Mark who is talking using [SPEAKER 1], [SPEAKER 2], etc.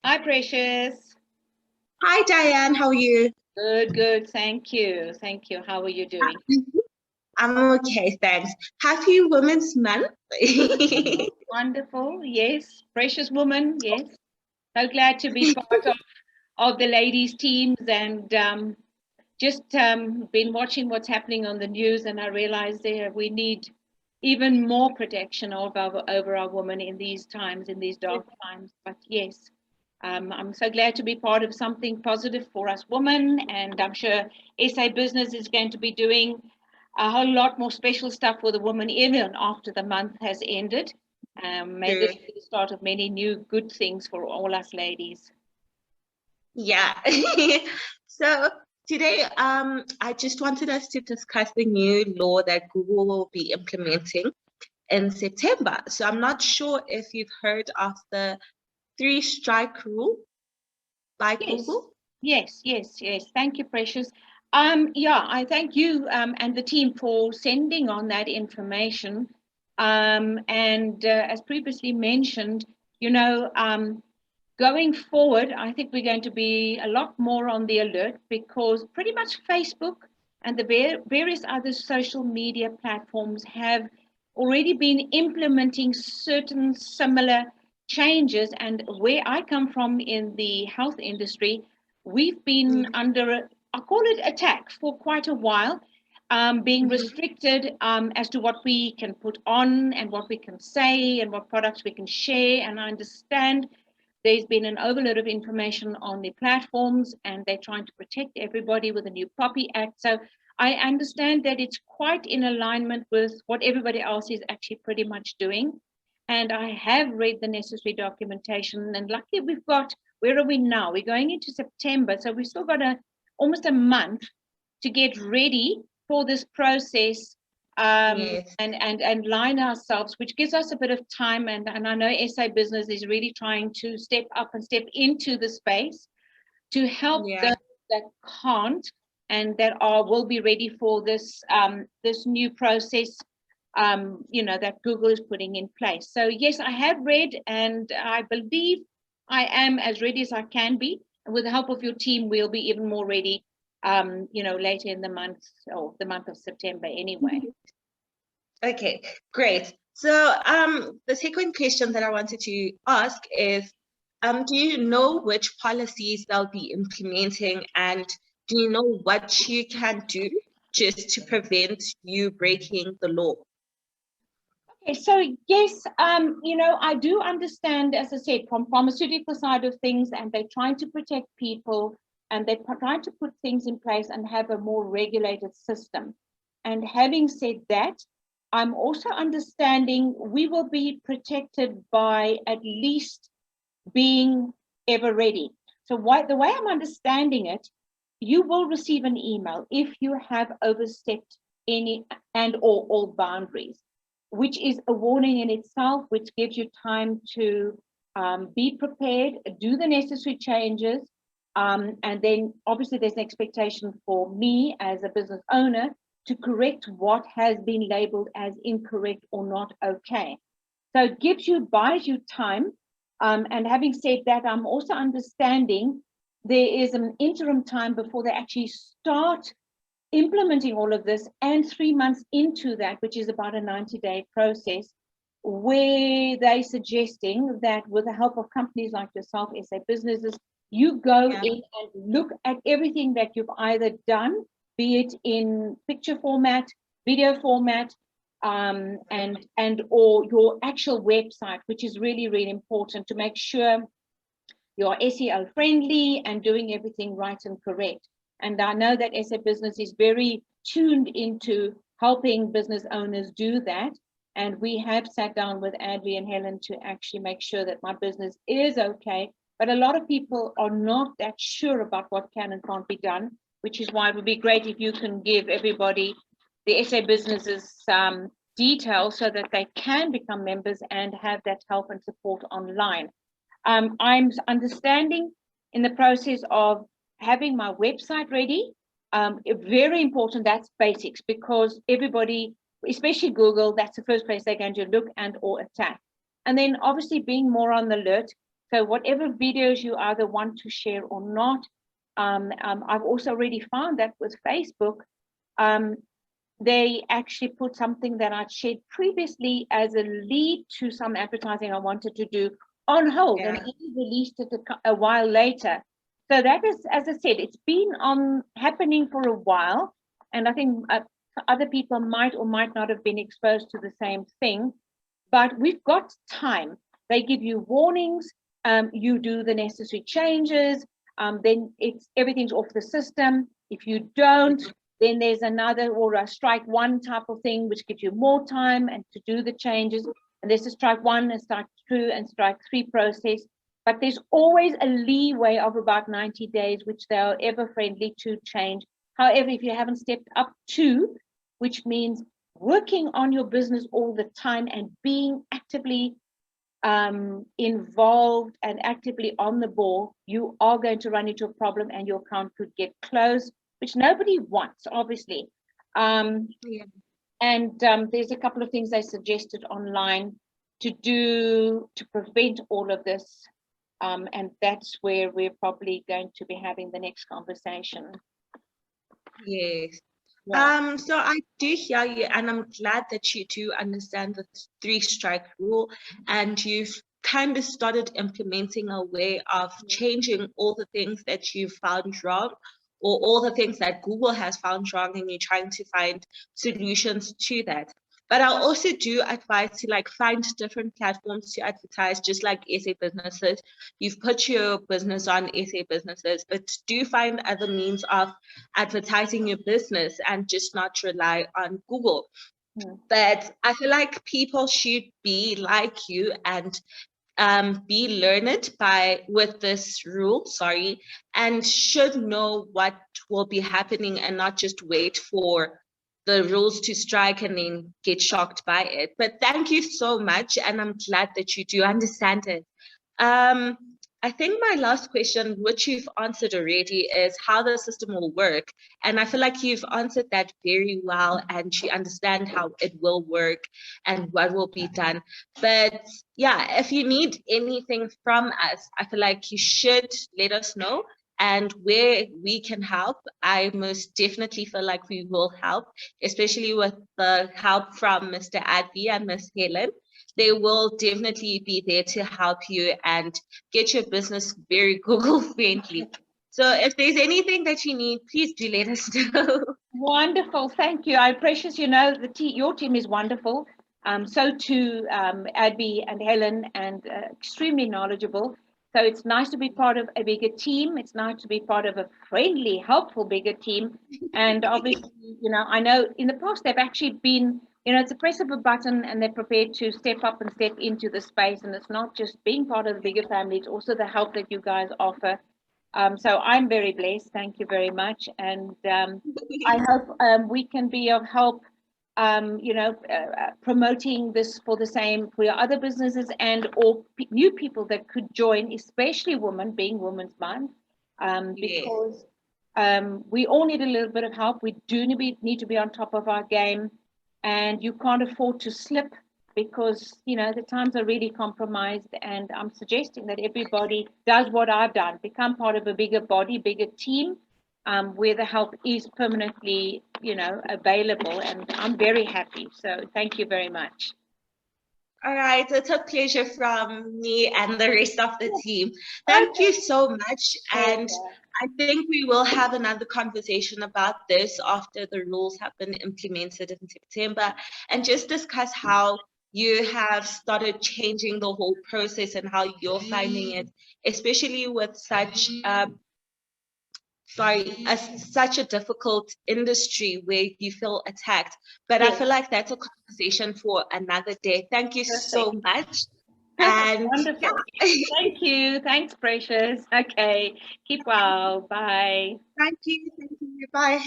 [SPEAKER 1] Hi, Precious.
[SPEAKER 2] Hi, Diane. How are you?
[SPEAKER 1] Good, good. Thank you. Thank you. How are you doing?
[SPEAKER 2] I'm okay, thanks. Happy Women's Month.
[SPEAKER 1] Wonderful. Yes. Precious woman. Yes. So glad to be part of the ladies' teams and just been watching what's happening on the news, and I realize there we need even more protection over our women in these times, in these dark times. But yes, I'm so glad to be part of something positive for us women, and I'm sure SA Business is going to be doing a whole lot more special stuff for the women even after the month has ended. May this be the start of many new good things for all us ladies.
[SPEAKER 2] Yeah. So today, I just wanted us to discuss the new law that Google will be implementing in September. So I'm not sure if you've heard of the three-strike rule by Google.
[SPEAKER 1] Yes. Thank you, Precious. Yeah, I thank you and the team for sending on that information. And as previously mentioned, you know, going forward, I think we're going to be a lot more on the alert because pretty much Facebook and the various other social media platforms have already been implementing certain similar changes. And where I come from in the health industry, we've been under, I call it attack for quite a while, being restricted as to what we can put on and what we can say and what products we can share. And I understand there's been an overload of information on the platforms and they're trying to protect everybody with the new POPI Act. So I understand that it's quite in alignment with what everybody else is actually pretty much doing. And I have read the necessary documentation, and luckily we've got, where are we now? We're going into September. So we've still got almost a month to get ready for this process and line ourselves, which gives us a bit of time. And I know SA Business is really trying to step up and step into the space to help those that can't and that will be ready for this this new process, that Google is putting in place. So yes, I have read, and I believe I am as ready as I can be. And with the help of your team, we'll be even more ready, later in the month, or the month of September anyway.
[SPEAKER 2] Okay, great. So the second question that I wanted to ask is, do you know which policies they'll be implementing, and do you know what you can do just to prevent you breaking the law?
[SPEAKER 1] Okay, so yes, I do understand, as I said, from pharmaceutical side of things, and they're trying to protect people, and they're trying to put things in place and have a more regulated system. And having said that, I'm also understanding we will be protected by at least being ever ready. So the way I'm understanding it, you will receive an email if you have overstepped any and or all boundaries, which is a warning in itself, which gives you time to be prepared, do the necessary changes, and then obviously there's an expectation for me as a business owner to correct what has been labeled as incorrect or not okay. So it buys you time. And having said that, I'm also understanding there is an interim time before they actually start implementing all of this, and 3 months into that, which is about a 90-day process, where they're suggesting that with the help of companies like yourself, SA Businesses, you go in and look at everything that you've either done, be it in picture format, video format, and or your actual website, which is really, really important to make sure you're SEO friendly and doing everything right and correct. And I know that SA Business is very tuned into helping business owners do that. And we have sat down with Adri and Helen to actually make sure that my business is okay. But a lot of people are not that sure about what can and can't be done, which is why it would be great if you can give everybody the SA Businesses details so that they can become members and have that help and support online. I'm understanding in the process of having my website ready. Very important, that's basics, because everybody, especially Google, that's the first place they're going to look and or attack. And then obviously being more on the alert, So whatever videos you either want to share or not, I've also already found that with Facebook, they actually put something that I'd shared previously as a lead to some advertising I wanted to do on hold, and only released it a while later. So that is, as I said, it's been happening for a while, and I think other people might or might not have been exposed to the same thing, but we've got time. They give you warnings, you do the necessary changes, then everything's off the system. If you don't, then there's another or a strike one type of thing, which gives you more time and to do the changes. And there's a strike one and strike two and strike three process. But there's always a leeway of about 90 days, which they are ever friendly to change. However, if you haven't stepped up to, which means working on your business all the time and being actively involved and actively on the ball, you are going to run into a problem and your account could get closed, which nobody wants, obviously. And there's a couple of things they suggested online to do to prevent all of this. And that's where we're probably going to be having the next conversation.
[SPEAKER 2] Yes. Yeah. So I do hear you, and I'm glad that you do understand the 3-strike rule, and you've kind of started implementing a way of changing all the things that you found wrong, or all the things that Google has found wrong, and you're trying to find solutions to that. But I also do advise to find different platforms to advertise, just like SA Businesses. You've put your business on SA Businesses, but do find other means of advertising your business and just not rely on Google. But I feel like people should be like you and be learned with this rule, and should know what will be happening and not just wait for the rules to strike and then get shocked by it. But thank you so much, and I'm glad that you do understand it. I think my last question, which you've answered already, is how the system will work. And I feel like you've answered that very well, and you understand how it will work and what will be done. But yeah, if you need anything from us, I feel like you should let us know. And where we can help, I most definitely feel like we will help, especially with the help from Mr. Adby and Ms. Helen. They will definitely be there to help you and get your business very Google friendly. So if there's anything that you need, please do let us know.
[SPEAKER 1] Wonderful, thank you. I precious, your team is wonderful. So too, Adby and Helen, and extremely knowledgeable. So it's nice to be part of a bigger team. It's nice to be part of a friendly, helpful, bigger team. And obviously, I know in the past they've actually been, it's a press of a button and they're prepared to step up and step into the space. And it's not just being part of the bigger family, it's also the help that you guys offer. So I'm very blessed. Thank you very much. And I hope we can be of help, promoting this for your other businesses and or new people that could join, especially women, being Women's Month, because we all need a little bit of help. We do need to be on top of our game, and you can't afford to slip, because the times are really compromised. And I'm suggesting that everybody does what I've done, become part of a bigger body, bigger team, where the help is permanently, available. And I'm very happy. So thank you very much.
[SPEAKER 2] All right, it's a pleasure from me and the rest of the team. Thank you so much. And I think we will have another conversation about this after the rules have been implemented in September, and just discuss how you have started changing the whole process and how you're finding it, especially with such such a difficult industry where you feel attacked. But I feel like that's a conversation for another day. Thank you so much. And
[SPEAKER 1] wonderful. Yeah. Thank you. Thanks, Precious. Okay. Keep well. Bye.
[SPEAKER 2] Thank you. Bye.